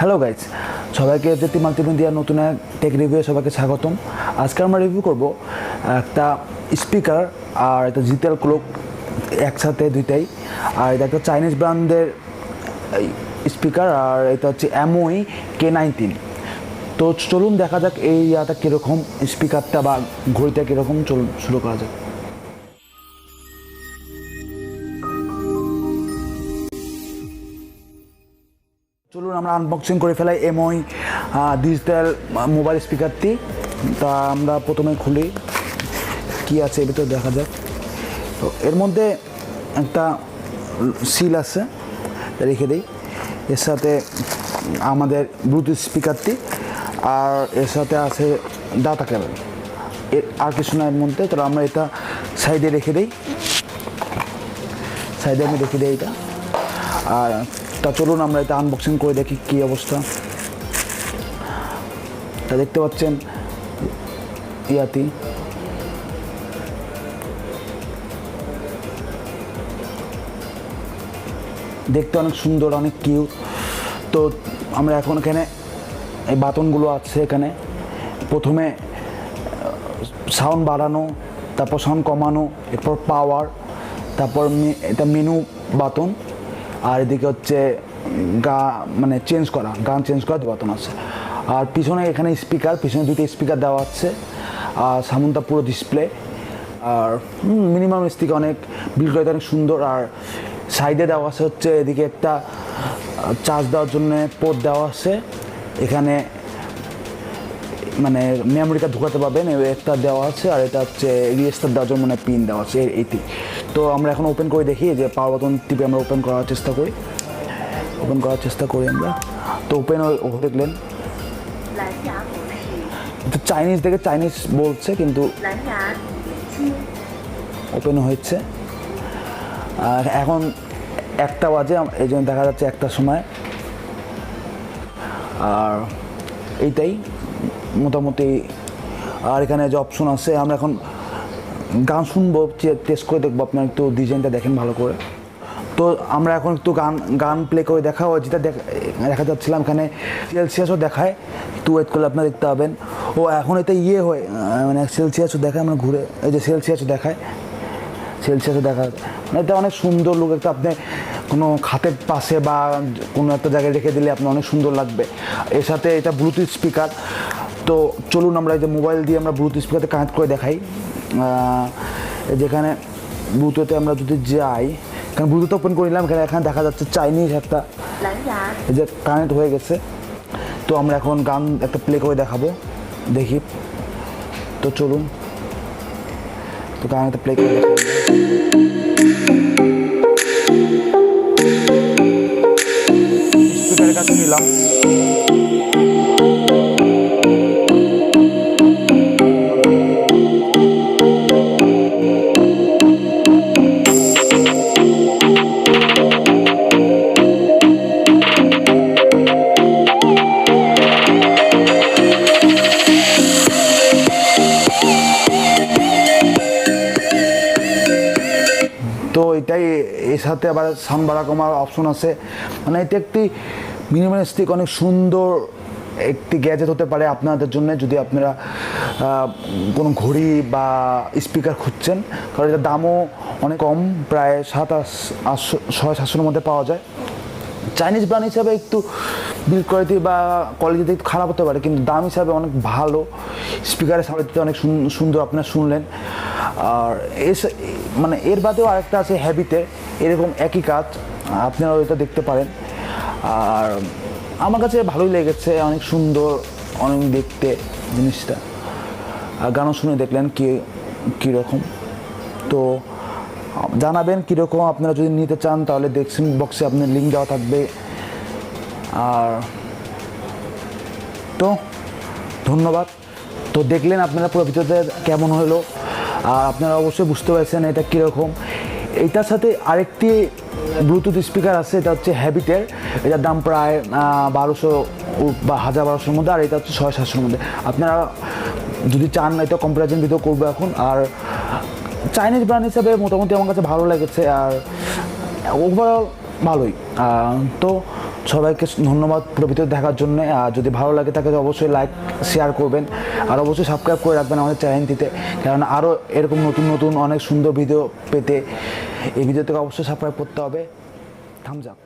Hello guys, সবাইকে জ্যোতি মাল্টিমিডিয়ার নতুন এক টেক রিভিউ সবাইকে স্বাগতম। আজকে আমরা রিভিউ করব একটা স্পিকার আর একটা জিটেল ক্লক একসাথে দুইটাই। আর এটা একটা চাইনিজ ব্র্যান্ডের স্পিকার আর এটা হচ্ছে MOE K19। তো চলুন দেখা যাক এই ইয়াটা কীরকম, স্পিকারটা বা ঘড়িটা কীরকম। চলুন শুরু করা যাক। চলুন আমরা আনবক্সিং করে ফেলাই MOE ডিজিটাল মোবাইল স্পিকারটি। তা আমরা প্রথমে খুলি, কি আছে এর ভিতরে দেখা যাক। তো এর মধ্যে একটা সিল আছে, রেখে দিই। এর সাথে আমাদের ব্লুটুথ স্পিকারটি আর এর সাথে আছে ডাটা কেবল, আর কিছু না এর মধ্যে। তো আমরা এটা সাইডে রেখে দিই, সাইডে আমি রেখে দিই এটা। আর তা চলুন আমরা এটা আনবক্সিং করে দেখি কী অবস্থা। তা দেখতে পাচ্ছেন ইয়াতি, দেখতে অনেক সুন্দর, অনেক কিউট। তো আমরা এখন এখানে এই বাটনগুলো আছে এখানে, প্রথমে সাউন্ড বাড়ানো, তারপর সাউন্ড কমানো, এরপর পাওয়ার, তারপর এটা মেনু বাটন, আর এদিকে হচ্ছে মানে চেঞ্জ করা, গান চেঞ্জ করা বাটন আছে। আর পিছনে এখানে স্পিকার, পিছনে দুটো স্পিকার দেওয়া আছে। আর সামনটা পুরো ডিসপ্লে, আর মিনিমাম স্পিকার অনেক বিল্ড করে অনেক সুন্দর। আর সাইডে দেওয়া আছে হচ্ছে এদিকে একটা চার্জ দেওয়ার জন্য পোর্ট দেওয়া আছে, এখানে মানে মেমোরিটা ঢুকাতে পারবেন একটা দেওয়া আছে। আর এটা হচ্ছে রিস্টার্ট দেওয়ার জন্য মানে পিন দেওয়া আছে এইটি। তো আমরা এখন ওপেন করে দেখি, যে পাওয়ার বাটন টিপে আমরা ওপেন করার চেষ্টা করি, আমরা। তো ওপেন দেখলেন তো চাইনিজ দেখে চাইনিজ বলছে, কিন্তু ওপেন হয়েছে। আর এখন 1টা বাজে, এই জন্য দেখা যাচ্ছে 1টার সময়। আর এইটাই মোটামুটি। আর এখানে যে অপশন আছে, আমরা এখন গান শুনবো, টেস্ট করে দেখবো। আপনার একটু ডিজাইনটা দেখেন ভালো করে। তো আমরা এখন একটু গান প্লে করে দেখাবো। যেটা দেখা যাচ্ছিলাম এখানে সেলসিয়াসও দেখায়, একটু ওয়েট করলে আপনারা দেখতে পাবেন। ও এখন এটা হয় মানে সেলসিয়াসও দেখায়, আমরা ঘুরে এই যে সেলসিয়াসও দেখায়, মানে এটা অনেক সুন্দর লুক। একটা আপনি কোনো খাতের পাশে বা কোনো একটা জায়গায় রেখে দিলে আপনার অনেক সুন্দর লাগবে। এর সাথে এটা ব্লুটুথ স্পিকার। তো চলুন আমরা এই যে মোবাইল দিয়ে আমরা ব্লুটুথ স্পিকারতে কানেক্ট করে দেখাই। যেখানে ব্লুটুথে আমরা যদি যাই, কারণ ব্লুটুথ ওপেন করে নিলাম, এখানে দেখা যাচ্ছে চাইনিজ একটা এই যে কানেক্ট হয়ে গেছে। তো আমরা এখন গান একটা প্লে করে দেখাবো, দেখি। তো চলুন তো গান একটা প্লে করে দেখাবো। স্পিকারের কাছে নিলাম, তো এটাই। এর সাথে আবার সাউন্ড বাড়া কমার অপশন আছে। মানে এটা একটি মিনিমালিস্টিক অনেক সুন্দর একটি গ্যাজেট হতে পারে আপনাদের জন্য, যদি আপনারা কোনো ঘড়ি বা স্পিকার খুঁজছেন। কারণ এটার দামও অনেক কম, প্রায় 700-800-700-800-এর মধ্যে পাওয়া যায়। চাইনিজ ব্র্যান্ড হিসাবে একটু বিল্ড কোয়ালিটি বা কোয়ালিটিতে একটু খারাপ হতে পারে, কিন্তু দাম হিসাবে অনেক ভালো। স্পিকারের সাউন্ডটা অনেক সুন্দর আপনারা শুনলেন। আর মানে এর বাদেও আরেকটা আছে হ্যাবিটে, এরকম একই কাজ, আপনারা ওইটা দেখতে পারেন। আর আমার কাছে ভালোই লেগেছে, অনেক সুন্দর, অনেক দেখতে জিনিসটা। আর গানও শুনে দেখলেন কীরকম। তো জানাবেন কীরকম আপনারা যদি নিতে চান, তাহলে ডেসক্রিপশন বক্সে আপনার লিঙ্ক দেওয়া থাকবে। আর তো ধন্যবাদ। তো দেখলেন আপনারা পুরো ভিডিওতে কেমন হলো, আর আপনারা অবশ্যই বুঝতে পারছেন এটা কীরকম। এইটার সাথে আরেকটি ব্লুটুথ স্পিকার আছে, এটা হচ্ছে হ্যাবিটের। এটার দাম প্রায় 1200 বা 1200-এর মধ্যে, আর এটা হচ্ছে 600-700-এর মধ্যে। আপনারা যদি চান এটা কম্পারিজন ভিডিও করবো এখন। আর চাইনিজ ব্র্যান্ড হিসাবে মোটামুটি আমার কাছে ভালো লেগেছে, আর ওভারঅল ভালোই। তো সবাইকে ধন্যবাদ পুরো ভিডিও দেখার জন্য। আর যদি ভালো লাগে তাকে অবশ্যই লাইক শেয়ার করবেন, আর অবশ্যই সাবস্ক্রাইব করে রাখবেন আমাদের চ্যানেলটিতে, কারণ আরও এরকম নতুন নতুন অনেক সুন্দর ভিডিও পেতে এই ভিডিওটাকে অবশ্যই সাবস্ক্রাইব করতে হবে। Thumbs up.